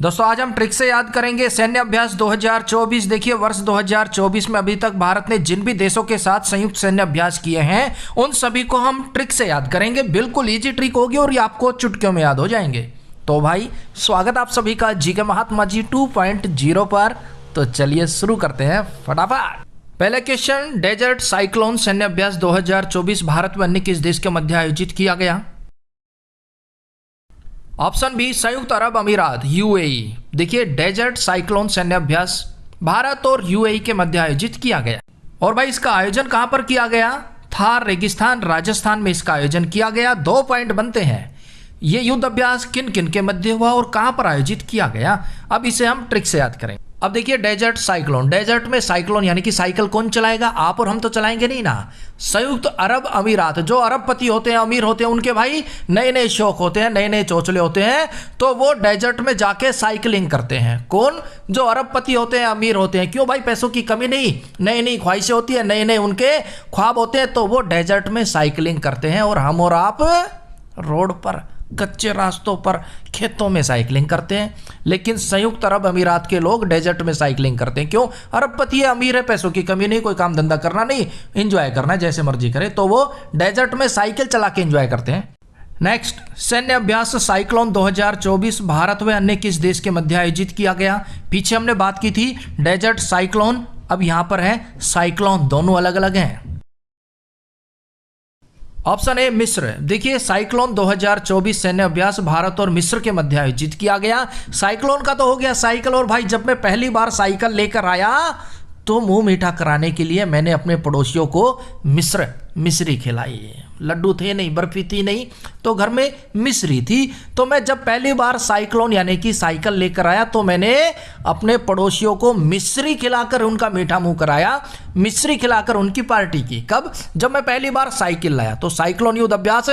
दोस्तों आज हम ट्रिक से याद करेंगे सैन्य अभ्यास 2024। देखिए वर्ष 2024 में अभी तक भारत ने जिन भी देशों के साथ संयुक्त सैन्य अभ्यास किए हैं उन सभी को हम ट्रिक से याद करेंगे। बिल्कुल इजी ट्रिक होगी और ये आपको चुटकियों में याद हो जाएंगे। तो भाई स्वागत आप सभी का जीके महात्मा जी 2.0 पर। तो चलिए शुरू करते हैं फटाफट। पहले क्वेश्चन, डेजर्ट साइक्लोन सैन्य अभ्यास 2024 भारत में अन्य किस देश के मध्य आयोजित किया गया? ऑप्शन बी संयुक्त अरब अमीरात यूएई। देखिए डेजर्ट साइक्लोन सैन्य अभ्यास भारत और यूएई के मध्य आयोजित किया गया। और भाई इसका आयोजन कहां पर किया गया? थार रेगिस्तान राजस्थान में इसका आयोजन किया गया। 2 पॉइंट बनते हैं। ये युद्ध अभ्यास किन किन के मध्य हुआ और कहां पर आयोजित किया गया? अब इसे हम ट्रिक से याद करेंगे। अब देखिए डेजर्ट साइक्लोन, डेजर्ट में साइक्लोन यानी कि साइकिल कौन चलाएगा? आप और हम तो चलाएंगे नहीं ना। संयुक्त अरब अमीरात, जो अरबपति होते हैं, अमीर होते हैं, उनके भाई नए नए शौक होते हैं, नए नए चौचले होते हैं, तो वो डेजर्ट में जाके साइकिलिंग करते हैं। कौन? जो अरबपति होते हैं, अमीर होते हैं। क्यों भाई? पैसों की कमी नहीं, नई नई ख्वाहिशें होती है, नए नए उनके ख्वाब होते हैं, तो वो डेजर्ट में साइकिलिंग करते हैं। और हम और आप रोड पर, कच्चे रास्तों पर, खेतों में साइकिलिंग करते हैं। लेकिन संयुक्त अरब अमीरात के लोग डेजर्ट में साइकिलिंग करते हैं। क्यों? अरबपति है, अमीर है, पैसों की कमी नहीं, कोई काम धंधा करना नहीं, एंजॉय करना है, जैसे मर्जी करे, तो वो डेजर्ट में साइकिल चला के एंजॉय करते हैं। नेक्स्ट, सैन्य अभ्यास साइक्लोन 2024 भारत व अन्य किस देश के मध्य आयोजित किया गया? पीछे हमने बात की थी डेजर्ट साइक्लोन, अब यहां पर है साइक्लोन, दोनों अलग अलग हैं। ऑप्शन ए मिस्र। देखिए साइक्लोन 2024 सैन्य अभ्यास भारत और मिस्र के मध्य आयोजित किया गया। साइक्लोन का तो हो गया साइकिल। और भाई जब मैं पहली बार साइकिल लेकर आया तो मुंह मीठा कराने के लिए मैंने अपने पड़ोसियों को मिश्री खिलाई। लड्डू थे नहीं, बर्फी थी नहीं, तो घर में मिश्री थी। तो मैं जब पहली बार साइक्लोन यानी कि साइकिल लेकर आया तो मैंने अपने पड़ोसियों को मिश्री खिलाकर उनका मीठा मुंह कराया, मिश्री खिलाकर उनकी पार्टी की। कब? जब मैं पहली बार साइकिल लाया। तो साइक्लोन युद्ध अभ्यास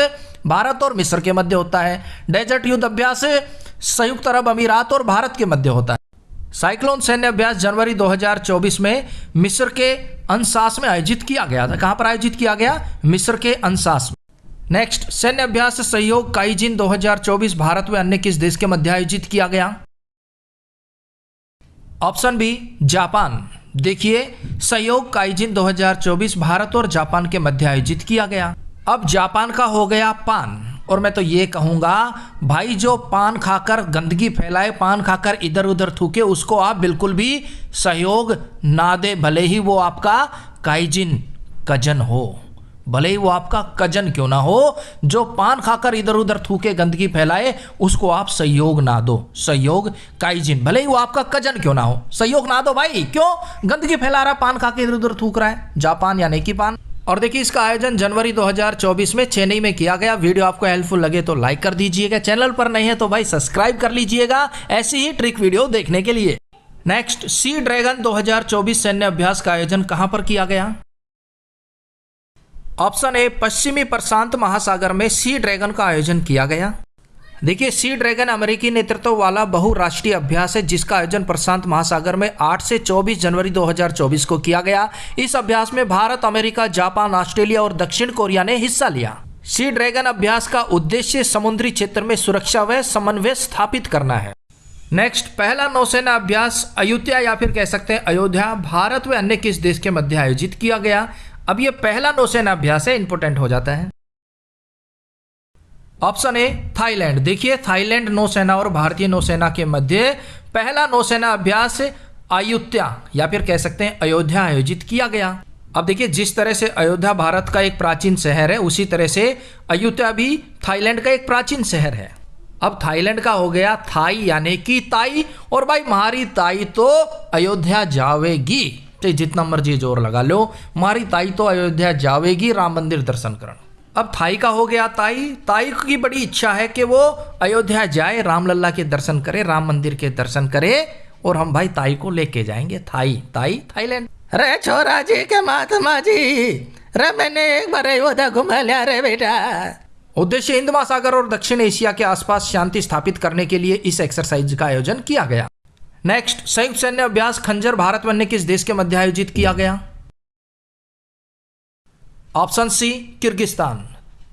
भारत और मिस्र के मध्य होता है। डेजर्ट युद्ध अभ्यास संयुक्त अरब अमीरात और भारत के मध्य होता है। साइक्लोन सैन्य अभ्यास जनवरी 2024 में मिस्र के अंशास में आयोजित किया गया था। कहां पर आयोजित किया गया? मिस्र के अंशास में। नेक्स्ट, सैन्य अभ्यास सहयोग काईजिन 2024 भारत व अन्य किस देश के मध्य आयोजित किया गया? Option B Japan. देखिए सहयोग काईजिन 2024 भारत और जापान के मध्य आयोजित किया गया। अब जापान का हो गया पान। और मैं तो ये कहूंगा भाई जो पान खाकर गंदगी फैलाए, पान खाकर इधर उधर थूके, उसको आप बिल्कुल भी सहयोग ना दे। भले ही वो आपका काईजिन कजन हो, भले ही वो आपका कजन क्यों ना हो, जो पान खाकर इधर उधर थूके गंदगी फैलाए उसको आप सहयोग ना दो। सहयोग काईजिन, भले ही वो आपका कजन क्यों ना हो, सहयोग ना दो भाई। क्यों? गंदगी फैला रहा, पान खा के इधर उधर थूक रहा है। जापान यानी कि पान। और देखिए इसका आयोजन जनवरी 2024 में चेन्नई में किया गया। वीडियो आपको हेल्पफुल लगे तो लाइक कर दीजिएगा, चैनल पर नहीं है तो भाई सब्सक्राइब कर लीजिएगा ऐसी ही ट्रिक वीडियो देखने के लिए। नेक्स्ट, सी ड्रैगन 2024 सैन्य अभ्यास का आयोजन कहां पर किया गया? ऑप्शन ए पश्चिमी प्रशांत महासागर में सी ड्रैगन का आयोजन किया गया। देखिए सी ड्रैगन अमेरिकी नेतृत्व वाला बहुराष्ट्रीय अभ्यास है जिसका आयोजन प्रशांत महासागर में 8 से 24 जनवरी 2024 को किया गया। इस अभ्यास में भारत, अमेरिका, जापान, ऑस्ट्रेलिया और दक्षिण कोरिया ने हिस्सा लिया। सी ड्रैगन अभ्यास का उद्देश्य समुद्री क्षेत्र में सुरक्षा व समन्वय स्थापित करना है। नेक्स्ट, पहला नौसेना अभ्यास अयोध्या या फिर कह सकते हैं अयोध्या भारत व अन्य किस देश के मध्य आयोजित किया गया? अब ये पहला नौसेना अभ्यास है, इंपोर्टेंट हो जाता है। Option A Thailand. देखिए थाईलैंड नौसेना और भारतीय नौसेना के मध्य पहला नौसेना अभ्यास अयोध्या या फिर कह सकते हैं अयोध्या आयोजित किया गया। अब देखिए जिस तरह से अयोध्या भारत का एक प्राचीन शहर है उसी तरह से अयोध्या भी थाईलैंड का एक प्राचीन शहर है। अब थाईलैंड का हो गया थाई यानी कि ताई, और भाई हमारी ताई तो अयोध्या जावेगी, तो जितना मर्जी जोर लगा लो, हमारी ताई तो अयोध्या जावेगी राम मंदिर दर्शन करने। अब थाई का हो गया ताई, ताई की बड़ी इच्छा है कि वो अयोध्या जाए, रामलल्ला के दर्शन करे, राम मंदिर के दर्शन करे, और हम भाई ताई को लेके जाएंगे थाईलैंड। रे छोरा जी के महात्मा जी, रे मैंने एक बार अयोध्या घुमा लिया रे बेटा। उद्देश्य हिंद महासागर और दक्षिण एशिया के आसपास शांति स्थापित करने के लिए इस एक्सरसाइज का आयोजन किया गया। नेक्स्ट, संयुक्त सैन्य अभ्यास खंजर भारत व अन्य किस देश के मध्य आयोजित किया गया? Option C Kyrgyzstan.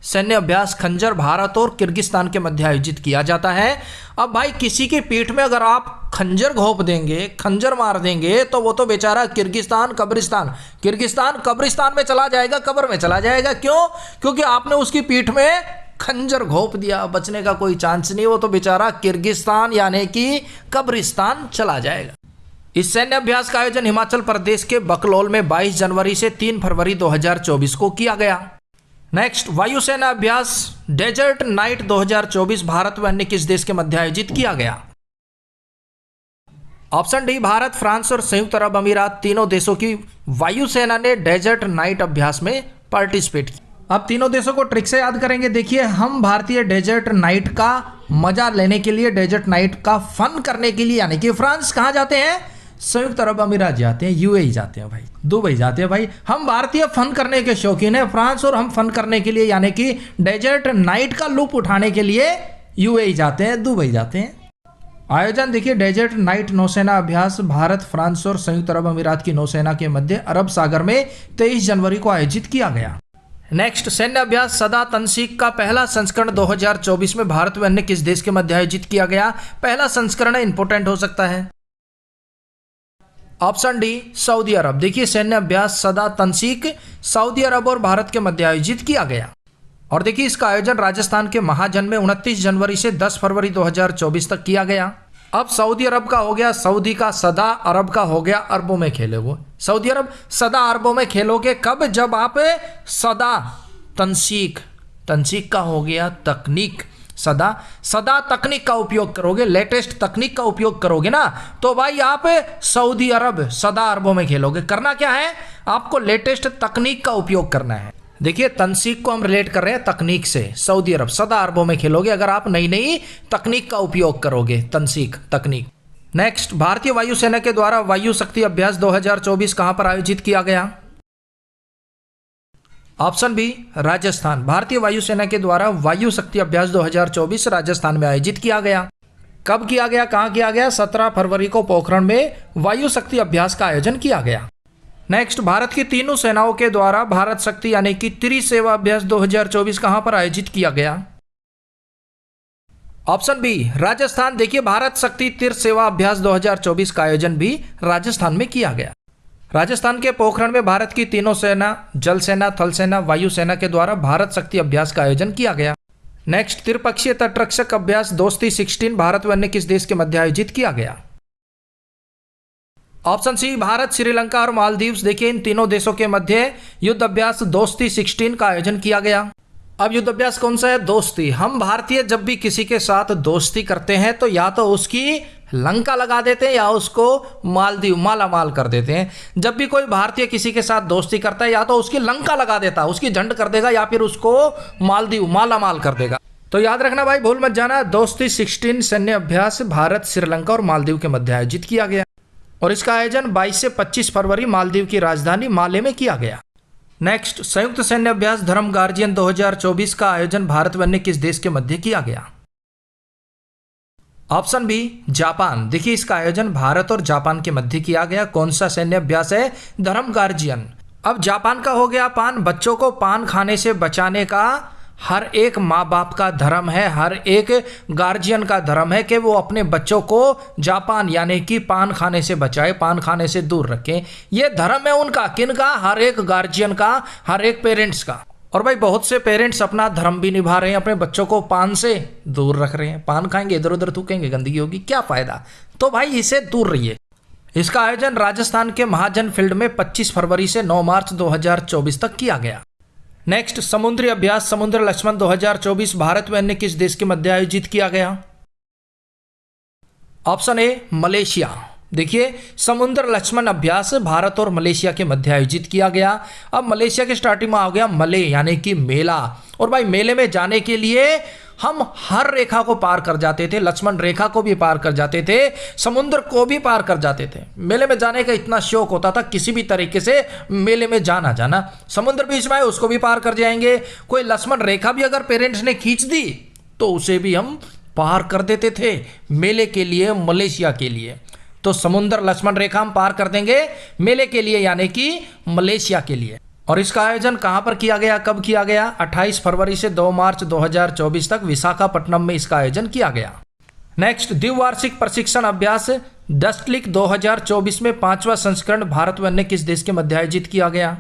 सैन्य अभ्यास खंजर भारत और किर्गिस्तान के मध्य आयोजित किया जाता है। अब भाई किसी की पीठ में अगर आप खंजर घोंप देंगे, खंजर मार देंगे, तो वो तो बेचारा किर्गिस्तान कब्रिस्तान में चला जाएगा, कब्र में चला जाएगा। क्यों? क्योंकि आपने उसकी पीठ में खंजर घोंप दिया, बचने का कोई चांस नहीं, वो तो बेचारा किर्गिस्तान यानी कि कब्रिस्तान चला जाएगा। इस सैन्य अभ्यास का आयोजन हिमाचल प्रदेश के बकलोल में 22 जनवरी से 3 फरवरी 2024 को किया गया। नेक्स्ट, वायुसेना अभ्यास डेजर्ट नाइट 2024 भारत व अन्य किस देश के मध्य आयोजित किया गया? ऑप्शन डी, भारत, फ्रांस और संयुक्त अरब अमीरात, तीनों देशों की वायुसेना ने डेजर्ट नाइट अभ्यास में पार्टिसिपेट किया। अब तीनों देशों को ट्रिक से याद करेंगे। देखिए, हम भारतीय डेजर्ट नाइट का मजा लेने के लिए, डेजर्ट नाइट का फन करने के लिए, यानी कि फ्रांस कहाँ जाते हैं? संयुक्त अरब अमीरात जाते हैं, यूएई जाते हैं भाई, दुबई जाते हैं भाई। हम भारतीय फन करने के शौकीन हैं फ्रांस, और हम फन करने के लिए यानी कि डेजर्ट नाइट का लुत्फ उठाने के लिए यूएई जाते हैं, दुबई जाते हैं। आयोजन देखिए, डेजर्ट नाइट नौसेना अभ्यास भारत, फ्रांस और संयुक्त अरब अमीरात की नौसेना के मध्य अरब सागर में 23 जनवरी को आयोजित किया गया। नेक्स्ट, सैन्य अभ्यास सदा तनसीक का पहला संस्करण 2024 में भारत व अन्य किस देश के मध्य आयोजित किया गया? पहला संस्करण इंपोर्टेंट हो सकता है। ऑप्शन डी, सऊदी अरब। देखिए, सैन्य अभ्यास सदा तनसीक सऊदी अरब और भारत के मध्य आयोजित किया गया। और देखिए, इसका आयोजन राजस्थान के महाजन में 29 जनवरी से 10 फरवरी 2024 तक किया गया। अब सऊदी अरब का हो गया सऊदी का, सदा अरब का हो गया अरबों में खेले वो। सऊदी अरब सदा अरबों में खेलोगे कब? जब आप सदा तनसीक का हो गया तकनीक, सदा तकनीक का उपयोग करोगे, लेटेस्ट तकनीक का उपयोग करोगे ना, तो भाई आप सऊदी अरब सदा अरबों में खेलोगे। करना क्या है? आपको लेटेस्ट तकनीक का उपयोग करना है। देखिए, तनसीक को हम रिलेट कर रहे हैं तकनीक से। सऊदी अरब सदा अरबों में खेलोगे अगर आप नई नई तकनीक का उपयोग करोगे, तकनीक। नेक्स्ट, भारतीय वायुसेना के द्वारा वायु शक्ति अभ्यास 2024 कहां पर आयोजित किया गया? Option B, Rajasthan. भारतीय वायुसेना के द्वारा वायु शक्ति अभ्यास 2024 राजस्थान में आयोजित किया गया। कब किया गया, कहां किया गया? 17 फरवरी को पोखरण में वायु शक्ति अभ्यास का आयोजन किया गया। नेक्स्ट, भारत की तीनों सेनाओं के द्वारा भारत शक्ति यानी कि त्रिसेवा अभ्यास 2024 कहां पर आयोजित किया गया? Option B, Rajasthan. देखिए, भारत शक्ति त्रिसेवा अभ्यास 2024 का आयोजन भी राजस्थान में किया गया। राजस्थान के पोखरण में भारत की तीनों सेना, जल सेना, थल सेना, वायु सेना के द्वारा भारत शक्ति अभ्यास का आयोजन किया गया। नेक्स्ट, त्रिपक्षीय तटरक्षक अभ्यास दोस्ती 16 भारत व अन्य किस देश के मध्य आयोजित किया गया? ऑप्शन सी, भारत, श्रीलंका और मालदीव्स। देखिए, इन तीनों देशों के मध्य युद्ध अभ्यास दोस्ती 16 का आयोजन किया गया। अब युद्ध अभ्यास कौन सा है? दोस्ती। हम भारतीय जब भी किसी के साथ दोस्ती करते हैं तो या तो उसकी लंका लगा देते हैं या उसको मालदीव मालामाल कर देते हैं। जब भी कोई भारतीय किसी के साथ दोस्ती करता है या तो उसकी लंका लगा देता है, उसकी झंड कर देगा, या फिर उसको मालदीव मालामाल कर देगा। तो याद रखना भाई, भूल मत जाना, दोस्ती 16 सैन्य अभ्यास भारत, श्रीलंका और मालदीव के मध्य आयोजित किया गया। और इसका आयोजन 22 से 25 फरवरी मालदीव की राजधानी माले में किया गया। नेक्स्ट, संयुक्त सैन्य अभ्यास धर्म गार्जियन 2024 का आयोजन भारत व अन्य किस देश के मध्य किया गया? Option B, Japan. देखिए, इसका आयोजन भारत और जापान के मध्य किया गया। कौन सा सैन्य अभ्यास है? धर्म गार्जियन। अब जापान का हो गया पान। बच्चों को पान खाने से बचाने का हर एक माँ बाप का धर्म है, हर एक गार्जियन का धर्म है कि वो अपने बच्चों को जापान यानी कि पान खाने से बचाए, पान खाने से दूर रखें। ये धर्म है उनका, किनका? हर एक गार्जियन का, हर एक पेरेंट्स का। और भाई, बहुत से पेरेंट्स अपना धर्म भी निभा रहे हैं, अपने बच्चों को पान से दूर रख रहे हैं। पान खाएंगे, इधर उधर थूकेंगे, गंदगी होगी, क्या फायदा? तो भाई, इसे दूर रहिए। इसका आयोजन राजस्थान के महाजन फील्ड में 25 फरवरी से 9 मार्च 2024 तक किया गया। नेक्स्ट, समुद्री अभ्यास समुद्र लक्ष्मण 2024 भारत व अन्य किस देश के मध्य आयोजित किया गया? Option A, Malaysia. देखिए, समुद्र लक्ष्मण अभ्यास भारत और मलेशिया के मध्य आयोजित किया गया। अब मलेशिया के स्टार्टिंग में आ गया मले यानी कि मेला। और भाई, मेले में जाने के लिए हम हर रेखा को पार कर जाते थे, लक्ष्मण रेखा को भी पार कर जाते थे, समुद्र को भी पार कर जाते थे। मेले में जाने का इतना शौक होता था, किसी भी तरीके से मेले में जाना। समुद्र बीच में है, उसको भी पार कर जाएंगे। कोई लक्ष्मण रेखा भी अगर पेरेंट्स ने खींच दी तो उसे भी हम पार कर देते थे मेले के लिए, मलेशिया के लिए। तो समुद्र लक्ष्मण रेखा हम पार कर देंगे मेले के लिए यानी कि मलेशिया के लिए। और इसका आयोजन कहां पर किया गया, कब किया गया? 28 फरवरी से 2 मार्च 2024 तक विशाखापट्टनम में इसका आयोजन किया गया। नेक्स्ट, द्विवार्षिक प्रशिक्षण अभ्यास डस्टलिक 2024 में 5वां संस्करण भारत व अन्य किस देश के मध्य आयोजित किया गया?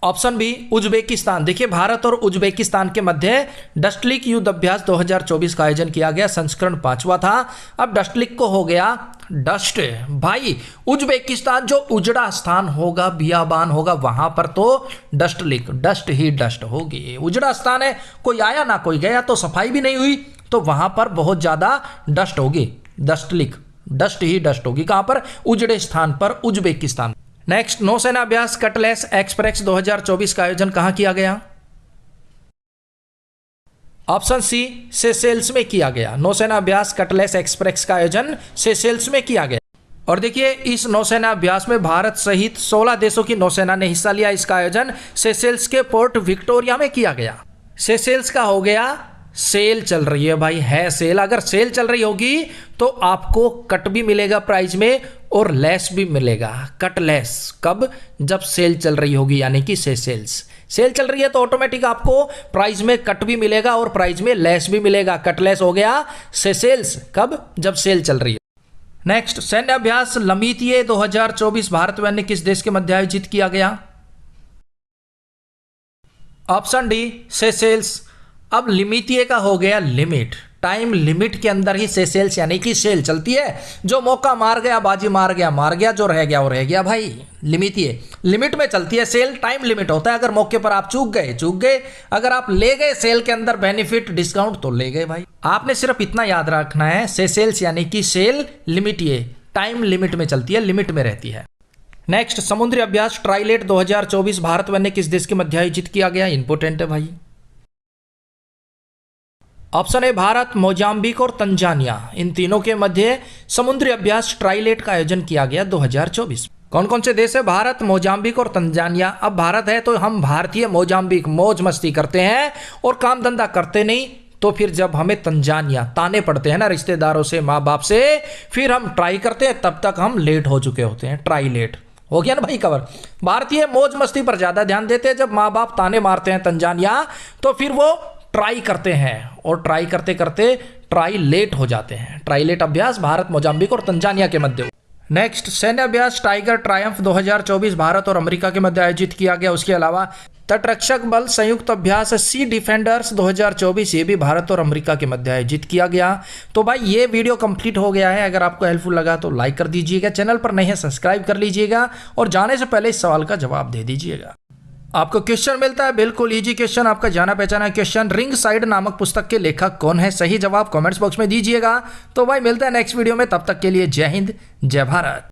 Option B, Uzbekistan. देखिए, भारत और उज्बेकिस्तान के मध्य डस्टलिक युद्ध अभ्यास 2024 का आयोजन किया गया। संस्करण 5वां था। अब डस्टलिक को हो गया डस्ट। भाई, उज्बेकिस्तान जो उजड़ा स्थान होगा, बियाबान होगा, वहां पर तो डस्टलिक, डस्ट ही डस्ट होगी। उजड़ा स्थान है, कोई आया ना कोई गया, तो सफाई भी नहीं हुई, तो वहां पर बहुत ज्यादा डस्ट होगी। डस्टलिक, डस्ट ही डस्ट होगी। कहां पर? उजड़े स्थान पर, उज्बेकिस्तान। नेक्स्ट, नौसेना अभ्यास कटलेस एक्सप्रेस 2024 का आयोजन कहां किया गया? ऑप्शन सी, सेशेल्स में किया गया। नौसेना अभ्यास कटलेस एक्सप्रेस का आयोजन सेशेल्स में किया गया। और देखिए, इस नौसेना अभ्यास में भारत सहित 16 देशों की नौसेना ने हिस्सा लिया। इसका आयोजन सेशेल्स के पोर्ट विक्टोरिया में किया गया। सेशेल्स का हो गया, सेल चल रही है भाई, है सेल। अगर सेल चल रही होगी तो आपको कट भी मिलेगा प्राइस में और लेस भी मिलेगा। कट लेस कब? जब सेल चल रही होगी, यानी कि सेशेल्स सेल चल रही है तो ऑटोमेटिक आपको प्राइस में कट भी मिलेगा और प्राइस में लेस भी मिलेगा। कट लेस हो गया सेशेल्स, कब? जब सेल चल रही है। नेक्स्ट, सैन्य अभ्यास लमीतिये 2024 भारत व अन्य किस देश के मध्य आयोजित किया गया? Option D, Seychelles. अब लिमिटिये का हो गया लिमिट, टाइम लिमिट के अंदर ही सेशेल्स यानी कि सेल चलती है। जो मौका मार गया, बाजी मार गया, जो रह गया वो रह गया भाई। लिमिटिये लिमिट में चलती है, सेल टाइम लिमिट होता है। अगर मौके पर आप चूक गए। अगर आप ले गए सेल के अंदर बेनिफिट डिस्काउंट तो ले गए भाई। आपने सिर्फ इतना याद रखना है, सेशेल्स यानी कि सेल लिमिटिये टाइम लिमिट में चलती है, लिमिट में रहती है। नेक्स्ट, समुद्री अभ्यास ट्राइलेट 2024 भारत व अन्य किस देश के मध्य आयोजित किया गया? इंपोर्टेंट है भाई। ऑप्शन ए, भारत, मोजाम्बिक और तंजानिया, इन तीनों के मध्य समुद्री अभ्यास ट्राइलेट का आयोजन किया गया 2024। कौन कौन से देश है? भारत, मोजाम्बिक और तंजानिया। अब भारत है तो हम भारतीय मोजाम्बिक मौज मस्ती करते हैं और काम धंधा करते नहीं, तो फिर जब हमें तंजानिया ताने पड़ते हैं ना रिश्तेदारों से, माँ बाप से, फिर हम ट्राई करते हैं, तब तक हम लेट हो चुके होते हैं। ट्राइलेट हो गया ना भाई कवर। भारतीय मौज मस्ती पर ज्यादा ध्यान देते हैं, जब माँ बाप ताने मारते हैं तंजानिया, तो फिर वो ट्राई करते हैं और ट्राई करते करते ट्राई लेट हो जाते हैं। ट्राइलेट अभ्यास भारत, मोजाम्बिक और तंजानिया के मध्य। नेक्स्ट, सैन्य अभ्यास टाइगर ट्रायम्फ 2024 भारत और अमेरिका के मध्य आयोजित किया गया। उसके अलावा तटरक्षक बल संयुक्त अभ्यास सी डिफेंडर्स 2024, ये भी भारत और अमेरिका के मध्य आयोजित किया गया। तो भाई ये वीडियो कंप्लीट हो गया है। अगर आपको हेल्पफुल लगा तो लाइक कर दीजिएगा, चैनल पर नहीं है सब्सक्राइब कर लीजिएगा और जाने से पहले इस सवाल का जवाब दे दीजिएगा। आपको क्वेश्चन मिलता है, बिल्कुल इजी क्वेश्चन, आपका जाना पहचाना क्वेश्चन। रिंग साइड नामक पुस्तक के लेखक कौन है? सही जवाब कमेंट्स बॉक्स में दीजिएगा। तो भाई मिलता है नेक्स्ट वीडियो में, तब तक के लिए जय हिंद, जय भारत।